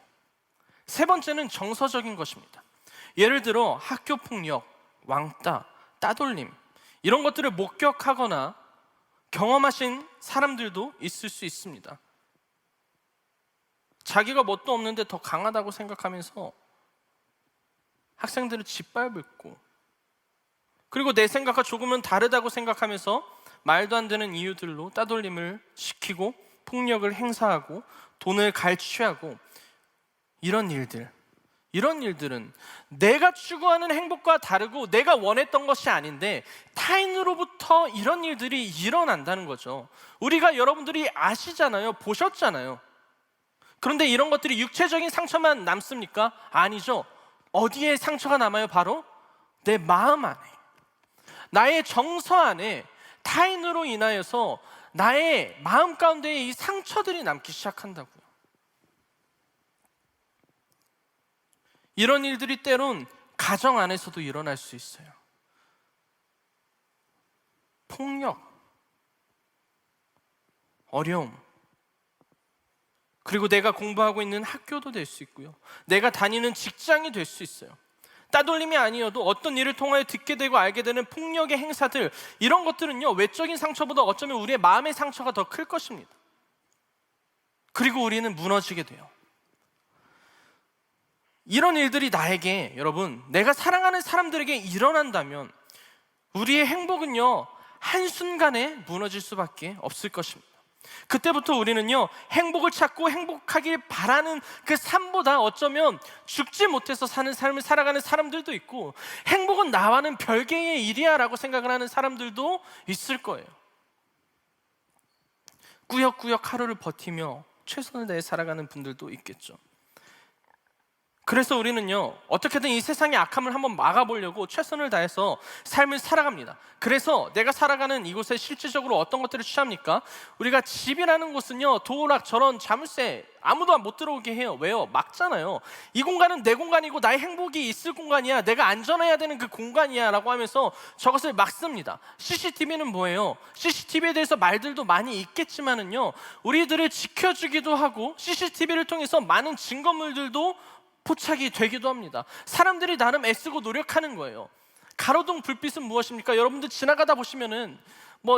세 번째는 정서적인 것입니다. 예를 들어 학교 폭력, 왕따, 따돌림 이런 것들을 목격하거나 경험하신 사람들도 있을 수 있습니다. 자기가 뭣도 없는데 더 강하다고 생각하면서 학생들을 짓밟고, 그리고 내 생각과 조금은 다르다고 생각하면서 말도 안 되는 이유들로 따돌림을 시키고 폭력을 행사하고 돈을 갈취하고 이런 일들은 내가 추구하는 행복과 다르고 내가 원했던 것이 아닌데 타인으로부터 이런 일들이 일어난다는 거죠. 우리가 여러분들이 아시잖아요. 보셨잖아요. 그런데 이런 것들이 육체적인 상처만 남습니까? 아니죠. 어디에 상처가 남아요? 바로 내 마음 안에, 나의 정서 안에 타인으로 인하여서 나의 마음 가운데에 이 상처들이 남기 시작한다고요. 이런 일들이 때론 가정 안에서도 일어날 수 있어요. 폭력, 어려움, 그리고 내가 공부하고 있는 학교도 될 수 있고요. 내가 다니는 직장이 될 수 있어요. 따돌림이 아니어도 어떤 일을 통하여 듣게 되고 알게 되는 폭력의 행사들, 이런 것들은요, 외적인 상처보다 어쩌면 우리의 마음의 상처가 더 클 것입니다. 그리고 우리는 무너지게 돼요. 이런 일들이 나에게, 여러분, 내가 사랑하는 사람들에게 일어난다면 우리의 행복은요, 한순간에 무너질 수밖에 없을 것입니다. 그때부터 우리는요, 행복을 찾고 행복하길 바라는 그 삶보다 어쩌면 죽지 못해서 사는 삶을 살아가는 사람들도 있고, 행복은 나와는 별개의 일이야 라고 생각을 하는 사람들도 있을 거예요. 꾸역꾸역 하루를 버티며 최선을 다해 살아가는 분들도 있겠죠. 그래서 우리는요, 어떻게든 이 세상의 악함을 한번 막아보려고 최선을 다해서 삶을 살아갑니다. 그래서 내가 살아가는 이곳에 실질적으로 어떤 것들을 취합니까? 우리가 집이라는 곳은요, 도어락, 저런 자물쇠 아무도 못 들어오게 해요. 왜요? 막잖아요. 이 공간은 내 공간이고 나의 행복이 있을 공간이야, 내가 안전해야 되는 그 공간이야 라고 하면서 저것을 막습니다. CCTV는 뭐예요? CCTV에 대해서 말들도 많이 있겠지만은요, 우리들을 지켜주기도 하고 CCTV를 통해서 많은 증거물들도 포착이 되기도 합니다. 사람들이 나름 애쓰고 노력하는 거예요. 가로등 불빛은 무엇입니까? 여러분들 지나가다 보시면은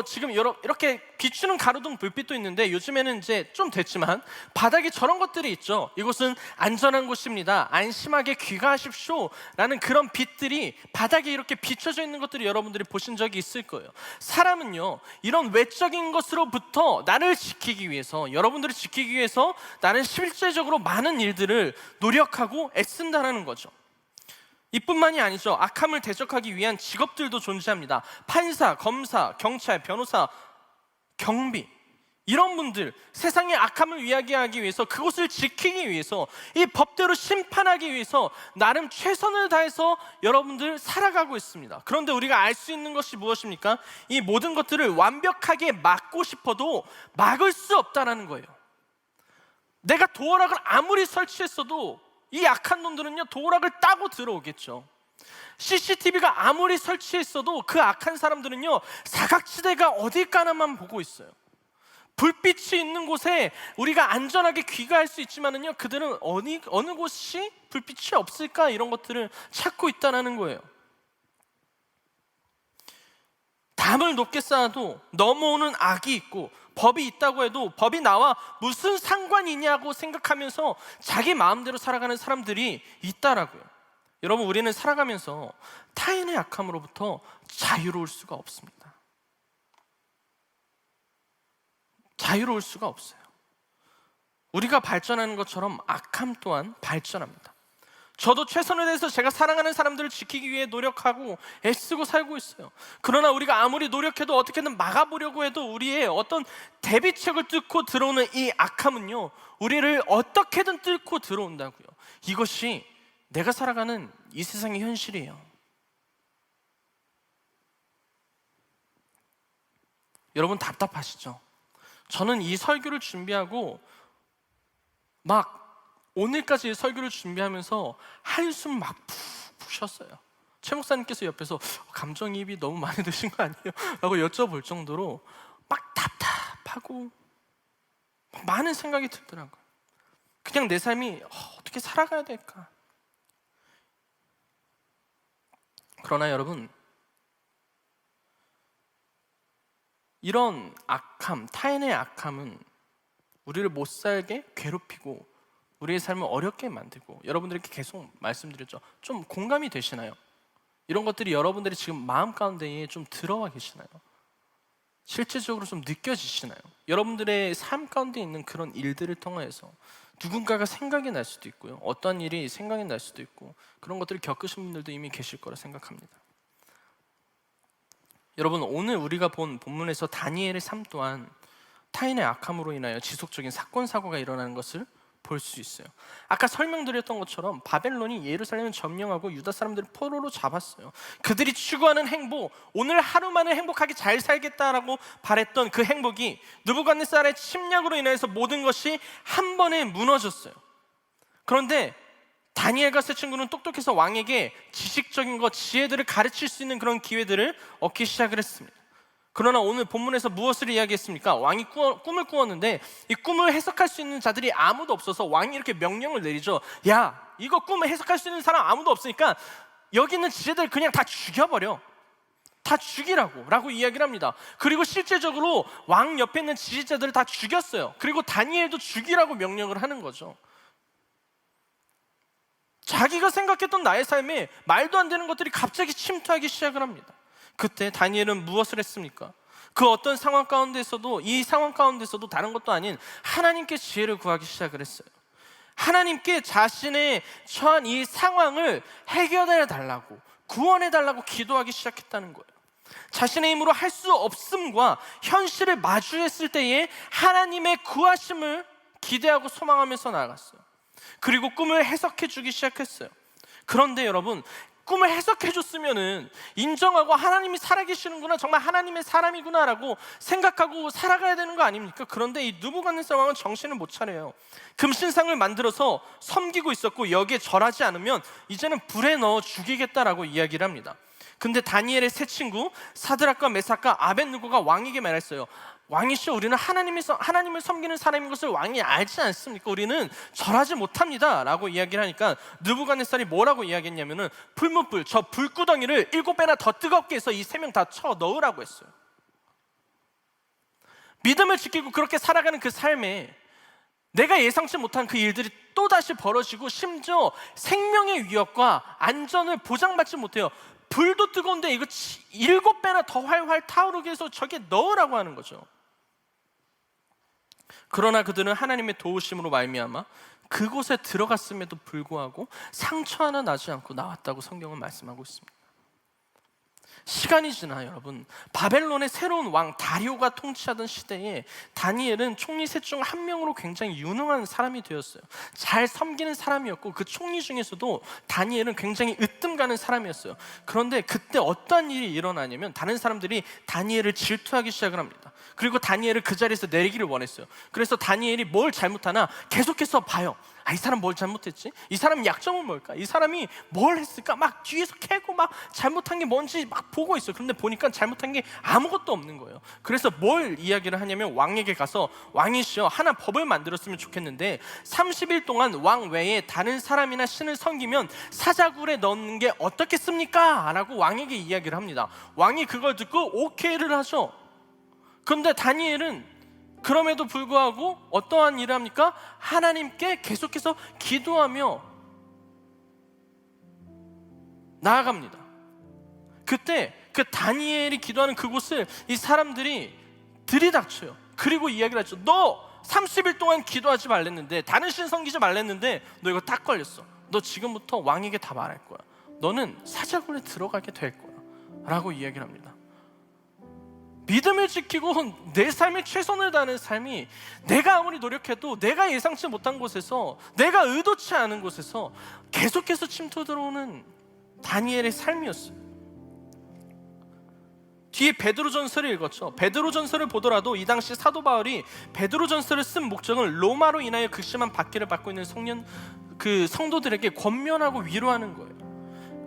지금 이렇게 비추는 가로등 불빛도 있는데, 요즘에는 이제 좀 됐지만 바닥에 저런 것들이 있죠. 이곳은 안전한 곳입니다, 안심하게 귀가하십시오 라는 그런 빛들이 바닥에 이렇게 비춰져 있는 것들이 여러분들이 보신 적이 있을 거예요. 사람은요, 이런 외적인 것으로부터 나를 지키기 위해서, 여러분들을 지키기 위해서 나는 실제적으로 많은 일들을 노력하고 애쓴다라는 거죠. 이뿐만이 아니죠. 악함을 대적하기 위한 직업들도 존재합니다. 판사, 검사, 경찰, 변호사, 경비, 이런 분들, 세상의 악함을 이야기하기 위해서, 그곳을 지키기 위해서, 이 법대로 심판하기 위해서 나름 최선을 다해서 여러분들 살아가고 있습니다. 그런데 우리가 알 수 있는 것이 무엇입니까? 이 모든 것들을 완벽하게 막고 싶어도 막을 수 없다는 거예요. 내가 도어락을 아무리 설치했어도 이 악한 놈들은요, 도어락을 따고 들어오겠죠. CCTV가 아무리 설치했어도 그 악한 사람들은요, 사각지대가 어딜까나만 보고 있어요. 불빛이 있는 곳에 우리가 안전하게 귀가할 수 있지만은요, 그들은 어느 곳이 불빛이 없을까, 이런 것들을 찾고 있다는 거예요. 담을 높게 쌓아도 넘어오는 악이 있고, 법이 있다고 해도 법이 나와 무슨 상관이냐고 생각하면서 자기 마음대로 살아가는 사람들이 있다라고요. 여러분, 우리는 살아가면서 타인의 악함으로부터 자유로울 수가 없습니다. 자유로울 수가 없어요. 우리가 발전하는 것처럼 악함 또한 발전합니다. 저도 최선을 다해서 제가 사랑하는 사람들을 지키기 위해 노력하고 애쓰고 살고 있어요. 그러나 우리가 아무리 노력해도 어떻게든 막아보려고 해도 우리의 어떤 대비책을 뚫고 들어오는 이 악함은요, 우리를 어떻게든 뚫고 들어온다고요. 이것이 내가 살아가는 이 세상의 현실이에요. 여러분, 답답하시죠? 저는 이 설교를 준비하고 오늘까지 설교를 준비하면서 한숨 막 푹 쉬었어요. 최 목사님께서 옆에서 감정이입이 너무 많이 드신 거 아니에요? 라고 여쭤볼 정도로 막 답답하고 많은 생각이 들더라고요. 그냥 내 삶이 어떻게 살아가야 될까? 그러나 여러분, 이런 악함, 타인의 악함은 우리를 못 살게 괴롭히고 우리의 삶을 어렵게 만들고, 여러분들께 계속 말씀드렸죠. 좀 공감이 되시나요? 이런 것들이 여러분들이 지금 마음 가운데에 좀 들어와 계시나요? 실제적으로 좀 느껴지시나요? 여러분들의 삶 가운데 있는 그런 일들을 통해서 누군가가 생각이 날 수도 있고요, 어떤 일이 생각이 날 수도 있고, 그런 것들을 겪으신 분들도 이미 계실 거라 생각합니다. 여러분, 오늘 우리가 본 본문에서 다니엘의 삶 또한 타인의 악함으로 인하여 지속적인 사건 사고가 일어나는 것을 볼 수 있어요. 아까 설명드렸던 것처럼 바벨론이 예루살렘을 점령하고 유다 사람들을 포로로 잡았어요. 그들이 추구하는 행복, 오늘 하루만을 행복하게 잘 살겠다라고 바랬던 그 행복이 느부갓네살의 침략으로 인해서 모든 것이 한 번에 무너졌어요. 그런데 다니엘과 세 친구는 똑똑해서 왕에게 지식적인 것, 지혜들을 가르칠 수 있는 그런 기회들을 얻기 시작을 했습니다. 그러나 오늘 본문에서 무엇을 이야기했습니까? 왕이 꿈을 꾸었는데 이 꿈을 해석할 수 있는 자들이 아무도 없어서 왕이 이렇게 명령을 내리죠. 야, 이거 꿈을 해석할 수 있는 사람 아무도 없으니까 여기 있는 지혜들 그냥 다 죽여버려, 다 죽이라고 라고 이야기를 합니다. 그리고 실제적으로 왕 옆에 있는 지휘자들을 다 죽였어요. 그리고 다니엘도 죽이라고 명령을 하는 거죠. 자기가 생각했던 나의 삶에 말도 안 되는 것들이 갑자기 침투하기 시작을 합니다. 그때 다니엘은 무엇을 했습니까? 그 어떤 상황 가운데서도, 이 상황 가운데서도 다른 것도 아닌 하나님께 지혜를 구하기 시작을 했어요. 하나님께 자신의 처한 이 상황을 해결해 달라고, 구원해 달라고 기도하기 시작했다는 거예요. 자신의 힘으로 할 수 없음과 현실을 마주했을 때에 하나님의 구하심을 기대하고 소망하면서 나아갔어요. 그리고 꿈을 해석해 주기 시작했어요. 그런데 여러분, 꿈을 해석해 줬으면은 인정하고 하나님이 살아계시는구나, 정말 하나님의 사람이구나 라고 생각하고 살아가야 되는 거 아닙니까? 그런데 이 느부갓네살 왕은 정신을 못 차려요. 금신상을 만들어서 섬기고 있었고, 여기에 절하지 않으면 이제는 불에 넣어 죽이겠다라고 이야기를 합니다. 근데 다니엘의 세 친구 사드락과 메삭과 아벳느고가 왕에게 말했어요. 왕이시여, 우리는 하나님을 섬기는 사람인 것을 왕이 알지 않습니까? 우리는 절하지 못합니다 라고 이야기를 하니까 느부갓네살이 뭐라고 이야기했냐면은 풀무불, 저 불구덩이를 7배나 더 뜨겁게 해서 이 3명 다 쳐 넣으라고 했어요. 믿음을 지키고 그렇게 살아가는 그 삶에 내가 예상치 못한 그 일들이 또다시 벌어지고, 심지어 생명의 위협과 안전을 보장받지 못해요. 불도 뜨거운데 이거 7배나 더 활활 타오르게 해서 저게 넣으라고 하는 거죠. 그러나 그들은 하나님의 도우심으로 말미암아 그곳에 들어갔음에도 불구하고 상처 하나 나지 않고 나왔다고 성경은 말씀하고 있습니다. 시간이 지나 여러분, 바벨론의 새로운 왕 다리오가 통치하던 시대에 다니엘은 총리 셋 중 한 명으로 굉장히 유능한 사람이 되었어요. 잘 섬기는 사람이었고, 그 총리 중에서도 다니엘은 굉장히 으뜸 가는 사람이었어요. 그런데 그때 어떤 일이 일어나냐면, 다른 사람들이 다니엘을 질투하기 시작을 합니다. 그리고 다니엘을 그 자리에서 내리기를 원했어요. 그래서 다니엘이 뭘 잘못하나 계속해서 봐요. 이 사람 뭘 잘못했지? 이 사람 약점은 뭘까? 이 사람이 뭘 했을까? 막 뒤에서 캐고 막 잘못한 게 뭔지 막 보고 있어요. 그런데 보니까 잘못한 게 아무것도 없는 거예요. 그래서 뭘 이야기를 하냐면, 왕에게 가서 왕이시여, 하나 법을 만들었으면 좋겠는데 30일 동안 왕 외에 다른 사람이나 신을 섬기면 사자굴에 넣는 게 어떻겠습니까? 라고 왕에게 이야기를 합니다. 왕이 그걸 듣고 오케이를 하죠. 그런데 다니엘은 그럼에도 불구하고 어떠한 일을 합니까? 하나님께 계속해서 기도하며 나아갑니다. 그때 그 다니엘이 기도하는 그곳을 이 사람들이 들이닥쳐요. 그리고 이야기를 하죠. 너 30일 동안 기도하지 말랬는데, 다른 신 섬기지 말랬는데 너 이거 딱 걸렸어. 너 지금부터 왕에게 다 말할 거야. 너는 사자굴에 들어가게 될 거야 라고 이야기를 합니다. 믿음을 지키고 내 삶에 최선을 다하는 삶이, 내가 아무리 노력해도 내가 예상치 못한 곳에서, 내가 의도치 않은 곳에서 계속해서 침투 들어오는 다니엘의 삶이었어요. 뒤에 베드로전서를 읽었죠. 베드로전서를 보더라도 이 당시 사도 바울이 베드로전서를 쓴 목적은 로마로 인하여 극심한 박해를 받고 있는 성도들에게 권면하고 위로하는 거예요.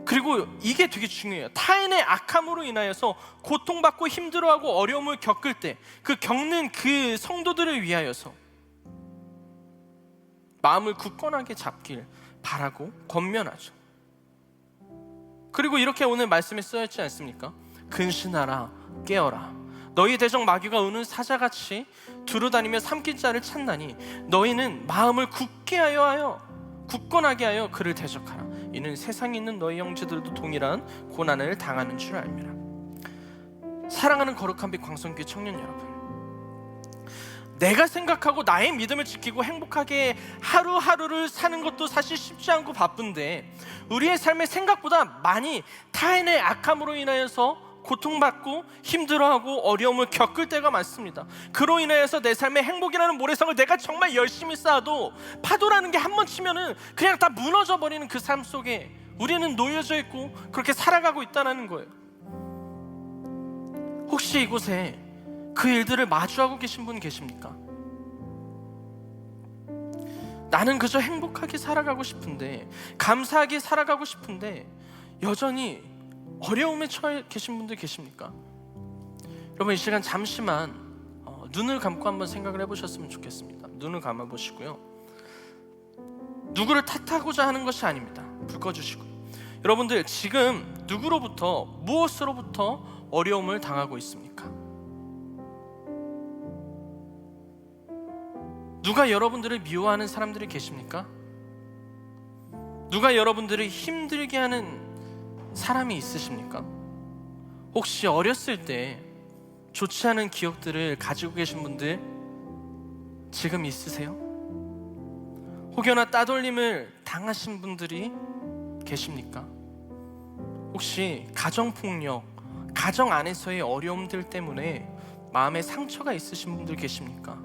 그리고 이게 되게 중요해요. 타인의 악함으로 인하여서 고통받고 힘들어하고 어려움을 겪을 때 그 겪는 그 성도들을 위하여서 마음을 굳건하게 잡길 바라고 권면하죠. 그리고 이렇게 오늘 말씀에 써있지 않습니까? 근신하라, 깨어라. 너희 대적 마귀가 우는 사자같이 두루다니며 삼킬 자를 찾나니 너희는 마음을 굳건하게 하여 그를 대적하라. 이는 세상에 있는 너희 형제들도 동일한 고난을 당하는 줄 알미라. 사랑하는 거룩한 빛 광성교회 청년 여러분, 내가 생각하고 나의 믿음을 지키고 행복하게 하루하루를 사는 것도 사실 쉽지 않고 바쁜데, 우리의 삶에 생각보다 많이 타인의 악함으로 인하여서 고통받고 힘들어하고 어려움을 겪을 때가 많습니다. 그로 인하여서 내 삶에 행복이라는 모래성을 내가 정말 열심히 쌓아도 파도라는 게 한 번 치면은 그냥 다 무너져 버리는 그 삶 속에 우리는 놓여져 있고 그렇게 살아가고 있다는 거예요. 혹시 이곳에 그 일들을 마주하고 계신 분 계십니까? 나는 그저 행복하게 살아가고 싶은데, 감사하게 살아가고 싶은데 여전히 어려움에 처해 계신 분들 계십니까? 여러분, 이 시간 잠시만 눈을 감고 한번 생각을 해보셨으면 좋겠습니다. 눈을 감아보시고요. 누구를 탓하고자 하는 것이 아닙니다. 불 꺼주시고. 여러분들 지금 누구로부터, 무엇으로부터 어려움을 당하고 있습니까? 누가 여러분들을 미워하는 사람들이 계십니까? 누가 여러분들을 힘들게 하는 사람이 있으십니까? 혹시 어렸을 때 좋지 않은 기억들을 가지고 계신 분들 지금 있으세요? 혹여나 따돌림을 당하신 분들이 계십니까? 혹시 가정폭력, 가정 안에서의 어려움들 때문에 마음에 상처가 있으신 분들 계십니까?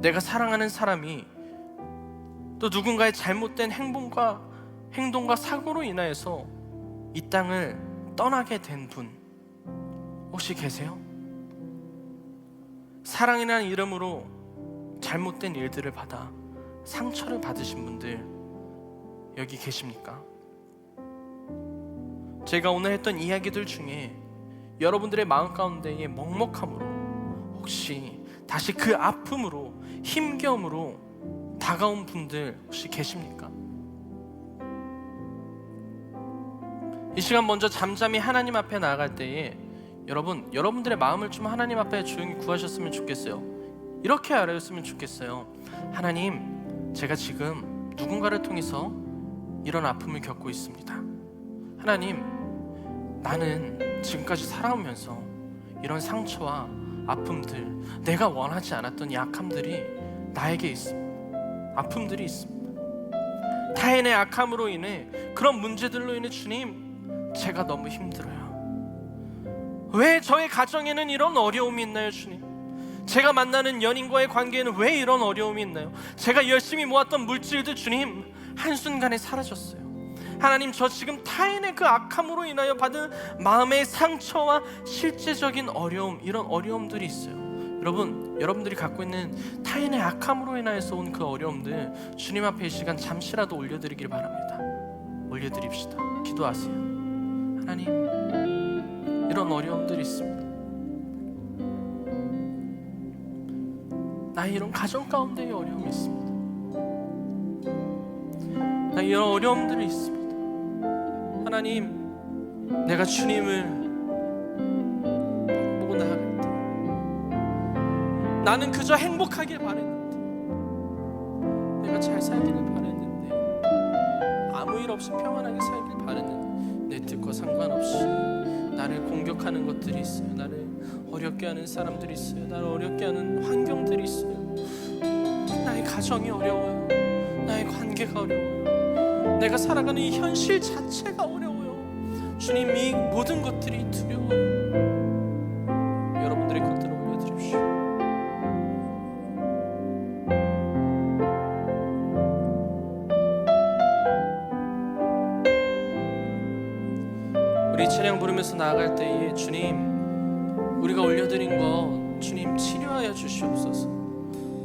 내가 사랑하는 사람이 또 누군가의 잘못된 행동과 사고로 인하여서 이 땅을 떠나게 된 분 혹시 계세요? 사랑이라는 이름으로 잘못된 일들을 받아 상처를 받으신 분들 여기 계십니까? 제가 오늘 했던 이야기들 중에 여러분들의 마음 가운데의 먹먹함으로 혹시 다시 그 아픔으로 힘겨움으로 다가온 분들 혹시 계십니까? 이 시간 먼저 잠잠히 하나님 앞에 나아갈 때에 여러분들의 마음을 좀 하나님 앞에 조용히 구하셨으면 좋겠어요. 이렇게 알았으면 좋겠어요. 하나님, 제가 지금 누군가를 통해서 이런 아픔을 겪고 있습니다. 하나님, 나는 지금까지 살아오면서 이런 상처와 아픔들, 내가 원하지 않았던 약함들이 나에게 있습니다. 아픔들이 있습니다. 타인의 악함으로 인해, 그런 문제들로 인해 주님, 제가 너무 힘들어요. 왜 저의 가정에는 이런 어려움이 있나요, 주님? 제가 만나는 연인과의 관계에는 왜 이런 어려움이 있나요? 제가 열심히 모았던 물질들 주님, 한순간에 사라졌어요. 하나님, 저 지금 타인의 그 악함으로 인하여 받은 마음의 상처와 실제적인 어려움, 이런 어려움들이 있어요. 여러분들이 갖고 있는 타인의 악함으로 인하여서 온 그 어려움들 주님 앞에 이 시간 잠시라도 올려드리길 바랍니다. 올려드립시다. 기도하세요. 하나님, 이런 어려움들이 있습니다. 나의 이런 가정 가운데의 어려움이 있습니다. 나의 이런 어려움들이 있습니다. 하나님, 내가 주님을 보고 나아갈 때 나는 그저 행복하길 바랬는데, 내가 잘 살기를 바랬는데, 아무 일 없이 평안하게 살길 바랬는데, 내 뜻과 상관없이 나를 공격하는 것들이 있어요. 나를 어렵게 하는 사람들이 있어요. 나를 어렵게 하는 환경들이 있어요. 나의 가정이 어려워요. 나의 관계가 어려워요. 내가 살아가는 이 현실 자체가 어려워요. 주님, 이 모든 것들이 두려워요. 여러분들의 것들을 올려드립시오. 우리 찬양 부르면서 나아갈 때에 주님, 우리가 올려드린 것 주님 치료하여 주시옵소서.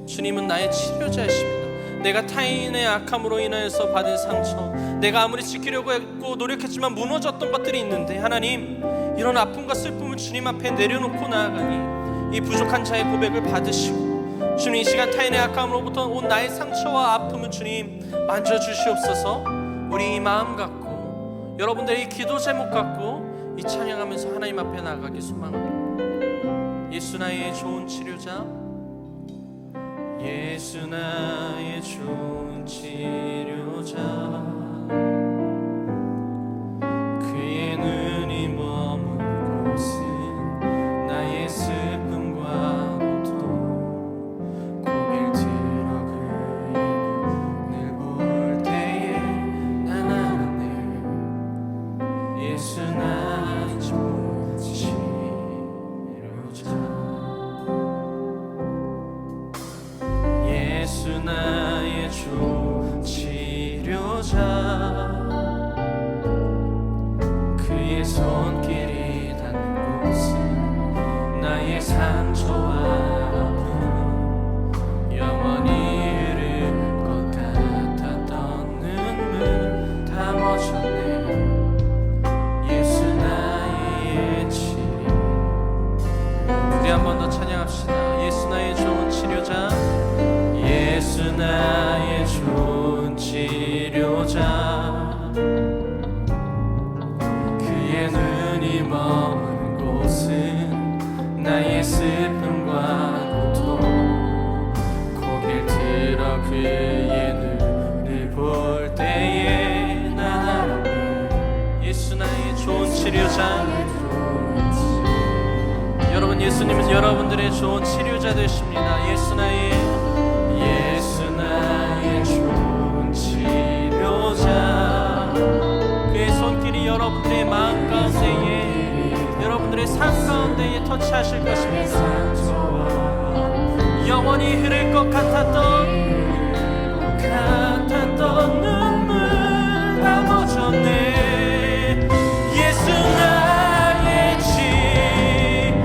주님은 나의 치료자이십니다. 내가 타인의 악함으로 인하여서 받은 상처, 내가 아무리 지키려고 했고 노력했지만 무너졌던 것들이 있는데, 하나님, 이런 아픔과 슬픔을 주님 앞에 내려놓고 나아가니 이 부족한 자의 고백을 받으시고, 주님, 이 시간 타인의 악함으로부터 온 나의 상처와 아픔을 주님 만져주시옵소서. 우리 이 마음 갖고, 여러분들의 이 기도 제목 갖고 이 찬양하면서 하나님 앞에 나아가기 소망합니다. 예수 나의 좋은 치료자, 예수 나의 좋은 치료자, 그의 눈이 머문 곳은 나의 슬픔과 고통, 고개를 들어 그의 눈을 볼 때에 난 알았네. 예수 나의 좋은 치료자, 예수 나의 좋은 치료자, 그의 손길이 닿는 곳은 나의 상처와 아픔, 영원히 흐를 것 같았던 눈물 다 멎었네. 예수 나의 치료. 우리 한 번 더 찬양합시다. 예수 나의 좋은 치료자, 예수 나의 좋은 치료자, 그의 눈이 머문 곳은 나의 슬픔과 고통, 고개를 들어 그의 눈을 볼 때에 치료자. 여러분, 예수님은 여러분들의 좋은 치료자 되십니다. 예수 나의 좋은 치료자. 그의 손길이 여러분들의 마음 가운데에, 여러분들의 삶 가운데에 터치하실 것입니다. 영원히 흐를 것 같았던 눈물 다 멎었네. 예수 나의 치료자.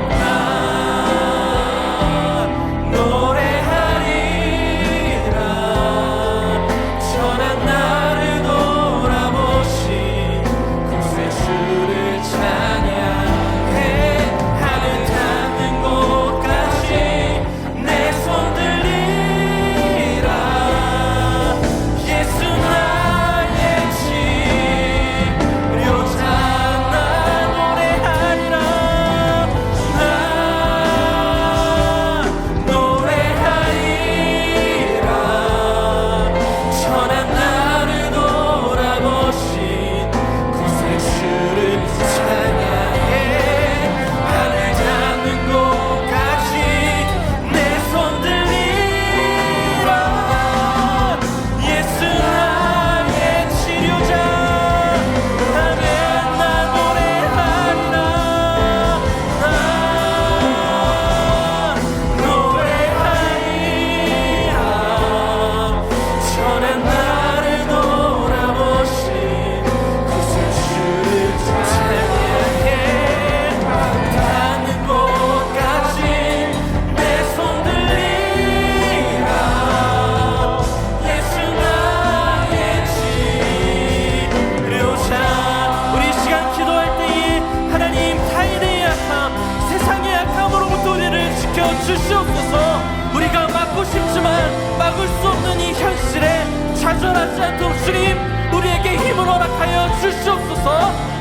나 노래하리라. 천한 나를 돌아보신 구세 주를 찬양해. 하늘 닿는 곳까지 내 손 들리라. 예수 나의 치료자. 나 노래하리라. 나 노래하리라. 천한 나를 돌아보신 구세 주를 찬양해. 하늘 닿는 곳까지 내 손 들리라. 예수 나의 치료자 하면 나 노래하리라. 나 노래하리라. 천한 나를 돌아보신 구세 주를 찬양해. 닿는 곳까지 내 손 들리라. 예수 나의 치료자. 우리 이 시간 기도할 때에 하나님, 타인의 약함, 세상의 약함으로부터 우리를 지켜주시옵소서. 우리가 막고 싶지만 막을 수 없는 이 현실에 좌절하지 않도록 주님, 우리에게 힘을 허락하여 주시옵소서.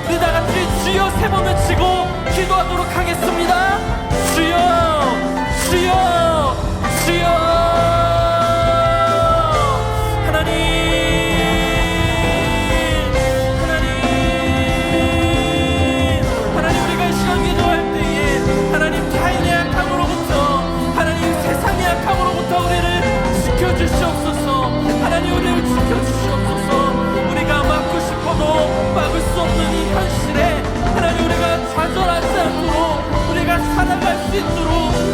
우리 다 같이 주여 세 번 외치고 기도하도록 하겠습니다. 주여, 주여, 주여. 하나님, 하나님, 우리가 이 시간 기도할 때에 하나님, 타인의 약함으로부터, 하나님, 세상의 약함으로부터 우리를 지켜주시옵소서. 하나님, 우리를 지켜주시옵소서. 우리가 막고 싶어도 막을 수 없는 이 현실에 하나님, 우리가 좌절하지 않도록, 우리가 살아갈 수 있도록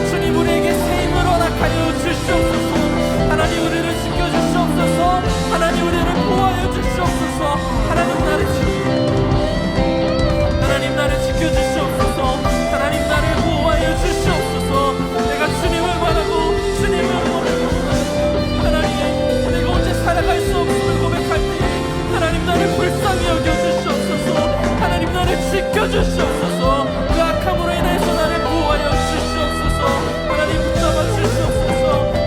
주님, 우리에게 새 힘을 허락하여 주시옵소서. 하나님, 우리를 지켜주시옵소서. 하나님, 우리를 보호하여 주시옵소서. 하나님, 나를 지켜주시옵소서. 하나님, 나를 보호하여 주시옵소서. 내가 주님을 바라고 주님을 모르고 하나님, 내가 언제 살아갈 수 없음을 고백할 때에 하나님, 나를 불쌍히 여겨주시옵소서. 하나님, 나를 지켜주시옵소서. 그 악함으로 인해서 나를 보호하여 주시옵소서. 하나님, 붙잡아 주시옵소서.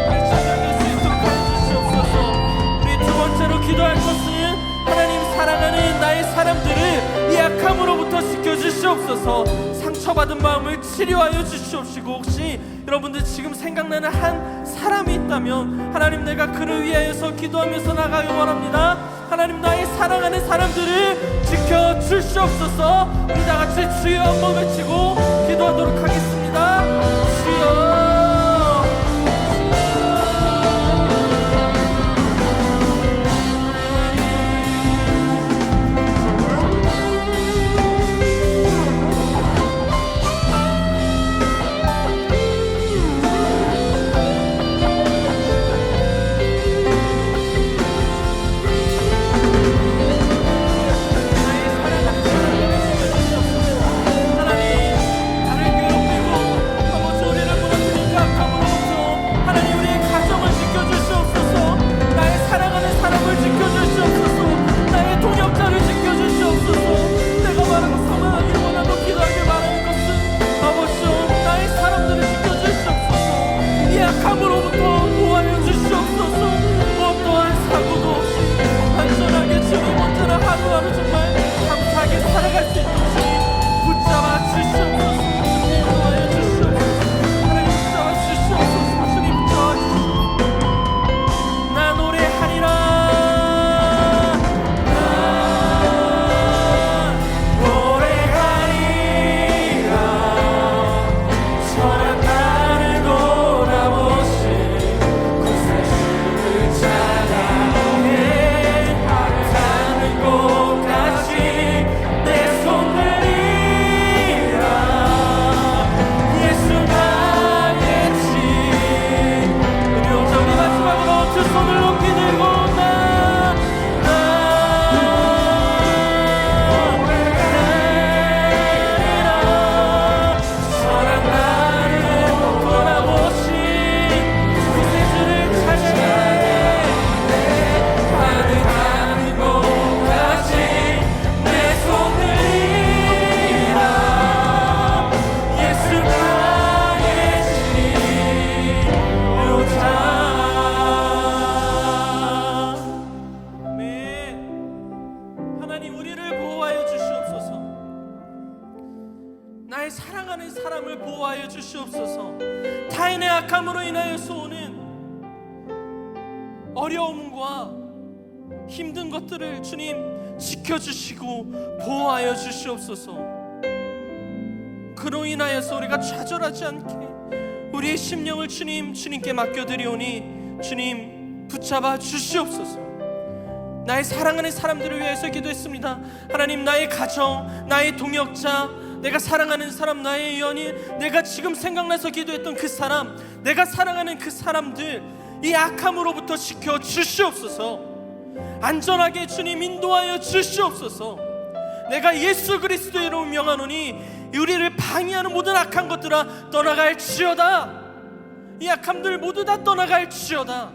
나를 찬양할 수 있도록 해주시옵소서. 우리 두 번째로 기도할 것은 하나님, 사랑하는 나의 사람들을 이 악함으로부터 지켜주시옵소서. 상처받은 마음을 치료하여 주시옵시고, 혹시 여러분들 지금 생각나는 한 사람이 있다면 하나님, 내가 그를 위하여서 기도하면서 나가기 원합니다. 하나님, 나의 사랑하는 사람들을 지켜주시옵소서. 우리 다 같이 주여 한번 외치고 기도하도록 하겠습니다. 주여. 하나님, 나의 사랑하는 사람을 보호하여 주시옵소서. 타인의 악함으로 인하여서 오는 어려움과 힘든 것들을 주님 지켜주시고 보호하여 주시옵소서. 그로 인하여서 우리가 좌절하지 않게 우리의 심령을 주님께 맡겨드리오니 주님 붙잡아 주시옵소서. 나의 사랑하는 사람들을 위해서 기도했습니다. 하나님, 나의 가정, 나의 동역자, 내가 사랑하는 사람, 나의 연인, 내가 지금 생각나서 기도했던 그 사람, 내가 사랑하는 그 사람들, 이 악함으로부터 지켜 주시옵소서. 안전하게 주님 인도하여 주시옵소서. 내가 예수 그리스도로 명하노니 우리를 방해하는 모든 악한 것들아 떠나갈지어다. 이 악함들 모두 다 떠나갈지어다.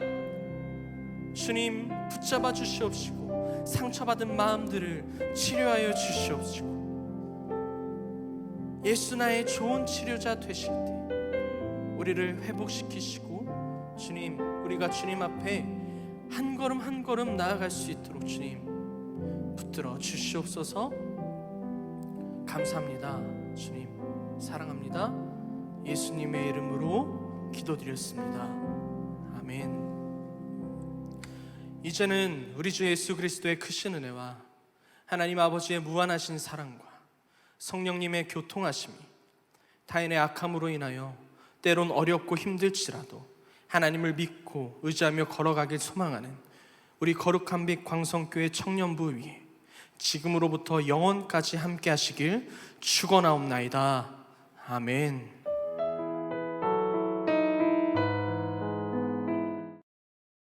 주님 붙잡아 주시옵시고 상처받은 마음들을 치료하여 주시옵시고 예수 나의 좋은 치료자 되실 때 우리를 회복시키시고 주님, 우리가 주님 앞에 한 걸음 한 걸음 나아갈 수 있도록 주님 붙들어 주시옵소서. 감사합니다. 주님 사랑합니다. 예수님의 이름으로 기도드렸습니다. 아멘. 이제는 우리 주 예수 그리스도의 크신 은혜와 하나님 아버지의 무한하신 사랑과 성령님의 교통하심이 타인의 악함으로 인하여 때론 어렵고 힘들지라도 하나님을 믿고 의지하며 걸어가길 소망하는 우리 거룩한 빛 광성교회 청년부 위에 지금으로부터 영원까지 함께 하시길 축원하옵나이다. 아멘.